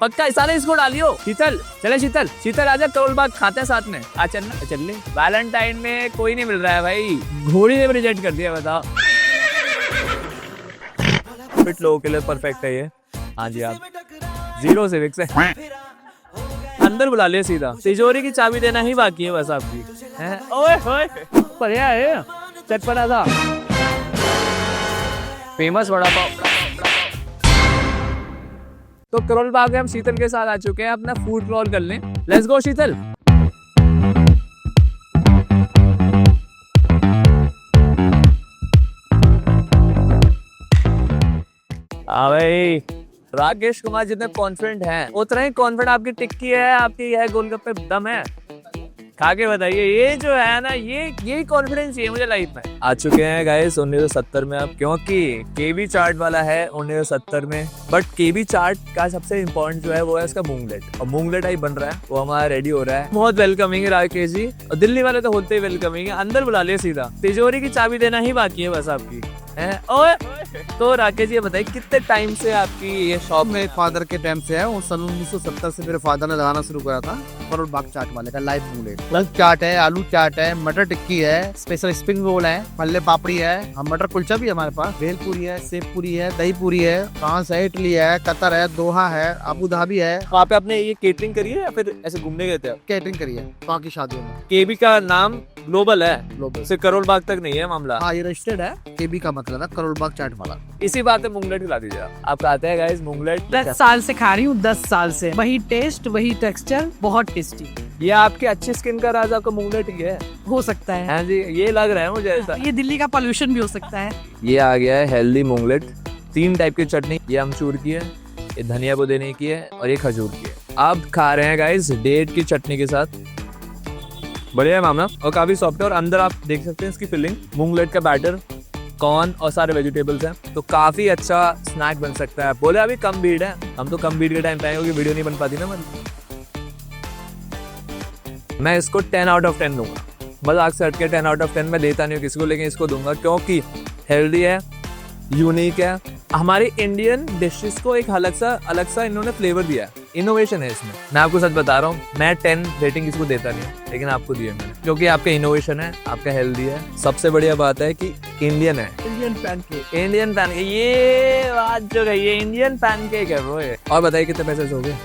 पक्का साले इसको डालियो। शीतल चले, शीतल शीतल आजा, करोल बाग खाते हैं साथ में। आ चलना, चल ले। वैलेंटाइन में कोई नहीं मिल रहा है भाई, घोड़ी ने भी रिजेक्ट कर दिया, बताओ। फिट लोगों के लिए परफेक्ट है ये। हाँ जी, आप 0 से विक्स है। अंदर बुला ले सीधा, तिजोरी की चाबी देना ही बाकी है बस आपकी। ओए ओए, बढ़िया है, चटपटा था, फेमस वड़ा पाव। तो करोल बाग में हम शीतल के साथ आ चुके हैं, अपना फूड क्रॉल कर लें। लेट्स गो शीतल। हाँ भाई, राकेश कुमार जितने कॉन्फिडेंट हैं उतना ही कॉन्फिडेंट आपकी टिक्की है, आपकी है गोलगप्पे दम है। खा के बताइए, ये जो है ना, ये कॉन्फिडेंस चाहिए मुझे लाइफ में। आ चुके हैं गाइस 1970 में अब, क्योंकि केबी चाट वाला है 1970 में। बट केबी चाट का सबसे इम्पोर्टेंट जो है वो है इसका मूंगलेट, और मूंगलेट ही बन रहा है, वो हमारा रेडी हो रहा है। बहुत वेलकमिंग है राकेश जी, और दिल्ली वाले तो होते ही वेलकमिंग है। अंदर बुला ले सीधा, तिजोरी की चाबी देना ही बाकी है बस आपकी। ओए, तो राकेश जी बताइए, कितने टाइम से आपकी ये शॉप? मेरे फादर के टाइम से है, वो सन 1970 से मेरे फादर ने लगाना शुरू करा था। करोल बाग चाट वाले का लाइव मूलेट प्लस चाट है, आलू चाट है, मटर टिक्की है, स्पेशल स्प्रिंग रोल है, मल्ले पापड़ी है, हम मटर कुलचा भी हमारे पास, भेलपुरी है, सेव पूरी है, दही पूरी है, फ्रांस है, इटली है, कतर है, दोहा है, अबू धाबी है। वहाँ पे आपने ये केटरिंग करी है या फिर ऐसे घूमने गए थे? कैटरिंग करी है वहाँ की शादियों में। केबी का नाम ग्लोबल है, ग्लोबल सिर्फ करोल बाग तक नहीं है मामला। हाँ, ये रजिस्टर्ड है, केबी का मतलब है करोल बाग चाट वाला। इसी बात पे मूंगलेट खिला दीजिए आप खाते हैं गाइस मूंगलेट? 10 साल से खा रही हूँ, 10 साल से वही टेस्ट, वही टेक्सचर, बहुत टेस्टी। ये आपकी अच्छी स्किन का राज आपका मूंगलेट ही है, हो सकता है। हाँ जी, ये लग रहा है मुझे ऐसा। ये दिल्ली का पोल्यूशन भी हो सकता है। ये आ गया है हेल्दी मूंगलेट, 3 टाइप की चटनी, ये अमचूर की है, ये धनिया पुदीने की है, और ये खजूर की है। आप खा रहे हैं गाइस डेट की चटनी के साथ, बढ़िया है मामला, और काफी सॉफ्ट है। और अंदर आप देख सकते हैं इसकी फिलिंग, मूंगलेट का बैटर, कॉर्न और सारे वेजिटेबल्स हैं, तो काफी अच्छा स्नैक बन सकता है। बोले अभी कम भीड़ है, हम तो कम भीड़ के टाइम पे आए, क्योंकि वीडियो नहीं बन पाती ना मेरी। मैं इसको 10 आउट ऑफ 10 दूंगा, मजाक से हटके 10 आउट ऑफ 10 मैं देता नहीं हूँ किसी को, लेकिन इसको दूंगा क्योंकि हेल्दी है, यूनिक है, हमारे इंडियन डिशेस को एक अलग सा इन्होंने फ्लेवर दिया है, इनोवेशन है इसमें। मैं आपको सच बता रहा हूँ, मैं 10 रेटिंग इसको देता नहीं, लेकिन आपको दिया मैंने, क्योंकि आपका इनोवेशन है, आपका हेल्दी है। सबसे बढ़िया बात है कि इंडियन है, इंडियन पैनकेक, ये बात जो है, ये इंडियन पैनकेक है वो। और बताइए कितने पैसे हो गए?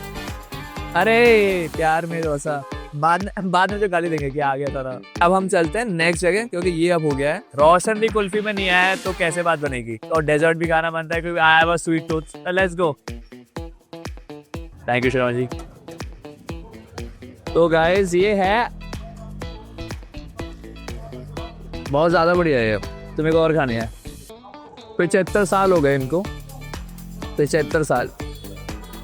अरे प्यार में रोसा, बाद में जो गाली देंगे कि आ गया था। अब हम चलते हैं नेक्स्ट जगह, क्योंकि ये अब हो गया है। रोशन भी कुल्फी में नहीं आया है तो कैसे बात बनेगी, और डेजर्ट भी खाना बनता है क्योंकि I have a sweet tooth. Let's go. Thank you Sharma ji. तो गाइस ये है, बहुत ज्यादा बढ़िया है, तुम्हें को और खाने हैं। 75 साल हो गए इनको, 75 साल,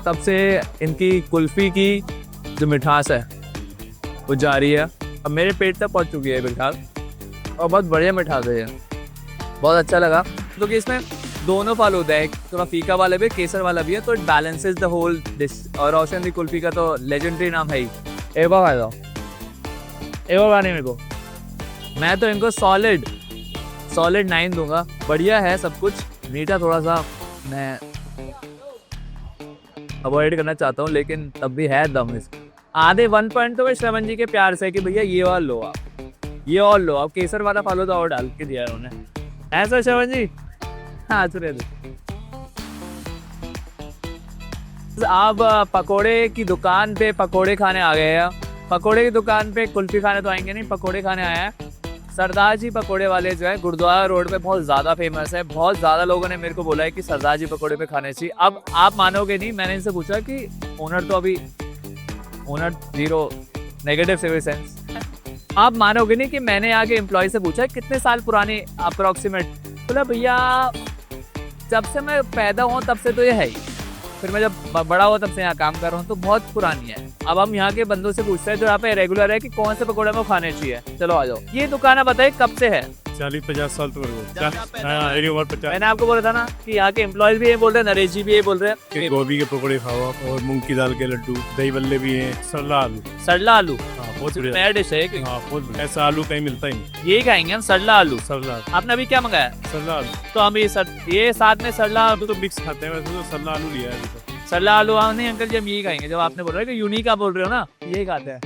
तब से इनकी कुल्फी की जो मिठास है वो जारी है। अब मेरे पेट तक पहुंच चुकी है मिठास, और बहुत बढ़िया मिठास है ये, बहुत अच्छा लगा। क्योंकि इसमें दोनों फालूदा है, थोड़ा फीका वाला भी, केसर वाला भी है, तो it balances the whole dish. और रोशन दी कुल्फी का तो लेजेंडरी नाम है ही। एक बार खा दो, एक बार खाने मेरे को, मैं तो इनको सॉलिड 9 दूंगा। बढ़िया है सब कुछ, मीठा थोड़ा सा मैं अवॉइड करना चाहता हूँ, लेकिन तब भी है दम इसमें। आधे 1 पॉइंट तो श्रवण जी के प्यार से कि भैया ये और लो आप, ये और लो आप, केसर वाला फालूदा और डाल के दिया उन्होंने, ऐसा श्रवण जी। हाँ चुरे आप पकोड़े की दुकान पे पकोड़े खाने आ गए हैं। पकोड़े की दुकान पे कुल्फी खाने तो आएंगे नहीं, पकोड़े खाने आए हैं। सरदार जी पकोड़े वाले जो है गुरुद्वारा रोड पे बहुत ज़्यादा फेमस है, बहुत ज़्यादा लोगों ने मेरे को बोला है कि सरदार जी पकोड़े पे खाने चाहिए। अब आप मानोगे नहीं, मैंने इनसे पूछा कि ओनर तो अभी ओनर 0 नेगेटिव सिविल सेंस, आप मानोगे नहीं कि मैंने आगे एम्प्लॉय से पूछा कितने साल पुरानी अप्रोक्सीमेट, बोला भैया जब से मैं पैदा हुआ तब से तो ये है ही, फिर मैं जब बड़ा हुआ तब से यहाँ काम कर रहा हूँ, तो बहुत पुरानी है। अब हम यहाँ के बंदों से पूछते हैं जो यहाँ पे रेगुलर है कि कौन से पकौड़े में खाने चाहिए। चलो आ जाओ, ये दुकान बताइए कब से है? 40-50 साल तो मैंने आपको बोला था ना कि यहाँ के एम्प्लॉयज भी ये बोल रहे हैं, नरेश जी भी ये बोल रहे हैं, गोभी के पकौड़े खाओ आप, और मूंग की दाल के लड्डू, दही बल्ले भी हैं, सरला आलू। सरला आलू बहुत बढ़िया, नया डिश है। हाँ बहुत बढ़िया, ऐसा आलू कहीं मिलता ही नहीं। यही खाएंगे हम, सरला आलू। सरला आपने अभी क्या मंगाया? सरला आलू तो हम ये साथ में सरला आलू तो मिक्स खाते हैं, वैसे तो सरला आलू लिया है अभी तो। सल्ला आलू नहीं अंकल जी, हम यही खाएंगे। जब आपने बोल रहे कि यूनिक आप बोल रहे हो ना, यही खाते हैं।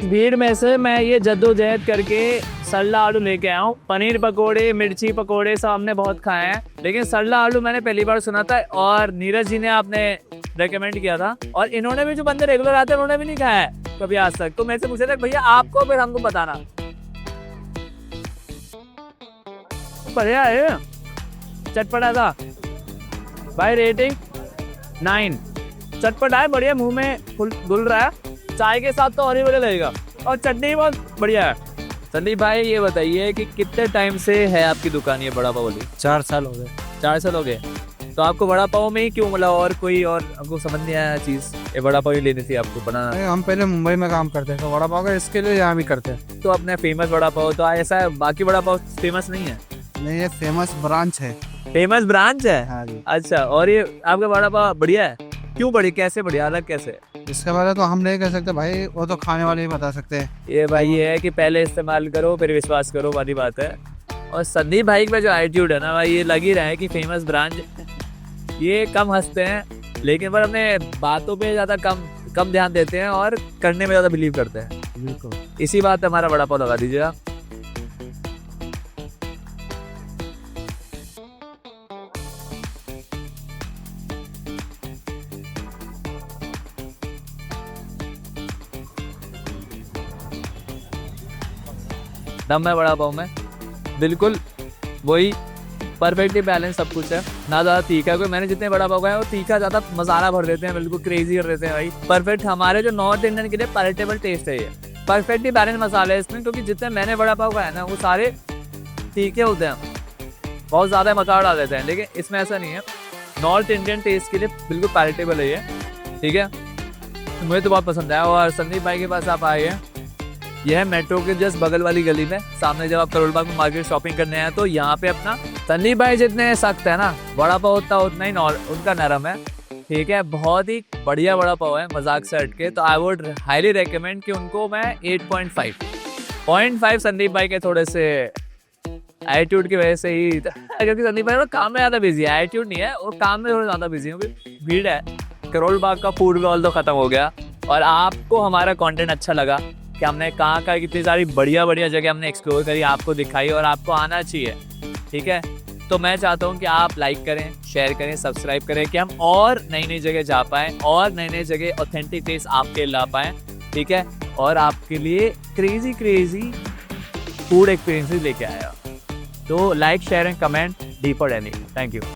भीड़ में से मैं ये जद्दोजहद करके सल्ला आलू लेके आया हूँ। पनीर पकोड़े, मिर्ची पकोड़े सब हमने बहुत खाए हैं, लेकिन सल्ला आलू मैंने पहली बार सुना था और नीरज जी ने आपने रेकमेंड किया था, और इन्होंने भी, जो बंदे रेगुलर आते हैं उन्होंने भी नहीं खाया है कभी आज तक। तो मेरे से पूछे थे भैया आपको, फिर हमको बताना। बढ़िया है, चटपटा था भाई, रेटिंग 9। चटपटा है, बढ़िया, मुंह में घुल रहा है, चाय के साथ तो और ही बढ़िया लगेगा, और चटनी बहुत बढ़िया है। संदीप भाई ये बताइए कि कितने टाइम से है आपकी दुकान ये बड़ा पाव वाली? 4 साल हो गए। 4 साल हो गए। तो आपको बड़ा पाव में ही क्यों मिला, और कोई और हमको समझ नहीं आया चीज़? ये बड़ा पाव ही लेनी थी आपको बनाना। हम पहले मुंबई में काम करते थे, बड़ा पाव का इसके लिए यहाँ भी करते हैं। तो अपने फेमस बड़ा पाव, तो ऐसा है बाकी बड़ा पाव फेमस नहीं है? नहीं, ये फेमस ब्रांच है। फेमस ब्रांच है? हाँ जी। अच्छा, और ये आपका बड़ा पाव बढ़िया है? क्यों बढ़िया, कैसे बढ़िया, अलग कैसे? इसके बारे में तो हम नहीं कह सकते भाई, वो तो खाने वाले ही बता सकते हैं। ये भाई ये है कि पहले इस्तेमाल करो फिर विश्वास करो वाली बात है। और संदीप भाई का जो एटीट्यूड है ना भाई, ये लग ही रहा है कि फेमस ब्रांच। ये कम हंसते हैं, लेकिन पर अपने बातों पे ज़्यादा कम ध्यान देते हैं और करने में ज़्यादा बिलीव करते हैं। बिल्कुल। इसी बात पे हमारा बड़ा पाव लगा दीजिए आप। दम है बड़ा पाव में, बिल्कुल वही परफेक्टली बैलेंस सब कुछ है, ना ज़्यादा तीखा। कोई मैंने जितने बड़ा पाव खाया वो तीखा ज़्यादा मसाला भर देते हैं, बिल्कुल क्रेजी कर देते हैं भाई। परफेक्ट हमारे जो नॉर्थ इंडियन के लिए पैलेटेबल टेस्ट है ये, परफेक्टली बैलेंस मसाले है इसमें। क्योंकि जितने मैंने बड़ा पाव खाया ना वो सारे तीखे होते हैं, बहुत ज़्यादा मसाला डाल देते हैं, लेकिन इसमें ऐसा नहीं है। नॉर्थ इंडियन टेस्ट के लिए बिल्कुल पैलेटेबल है ये, ठीक है। मुझे तो बहुत पसंद आया। और संदीप भाई के पास आप आए हैं, यह है मेट्रो के जस्ट बगल वाली गली में सामने। जब आप करोल बाग में मार्केट शॉपिंग करने आए तो यहाँ पे अपना संदीप भाई जितने सख्त है ना, बड़ा पाव उतना ही उनका नरम है, ठीक है। बहुत ही बढ़िया बड़ा पाव है, मजाक से हट के। तो आई वुड हाईली रेकमेंड कि उनको मैं 8.5 संदीप भाई के थोड़े से एटीट्यूड की वजह से ही, क्योंकि संदीप भाई काम में ज़्यादा बिजी है, एटीट्यूड नहीं है, और काम में थोड़ा ज़्यादा बिजी है क्योंकि भीड़ है। करोल बाग का फूड वॉल तो ख़त्म हो गया, और आपको हमारा कंटेंट अच्छा लगा कि हमने कहाँ कितनी सारी बढ़िया जगह हमने एक्सप्लोर करी, आपको दिखाई, और आपको आना चाहिए, ठीक है। तो मैं चाहता हूँ कि आप लाइक करें, शेयर करें, सब्सक्राइब करें, कि हम और नई जगह जा पाएँ, और नई जगह ऑथेंटिक टेस्ट आपके ला पाएँ, ठीक है। और आपके लिए क्रेजी फूड एक्सपीरियंसेस लेके आया। तो like, share and comment deeper any. Thank you.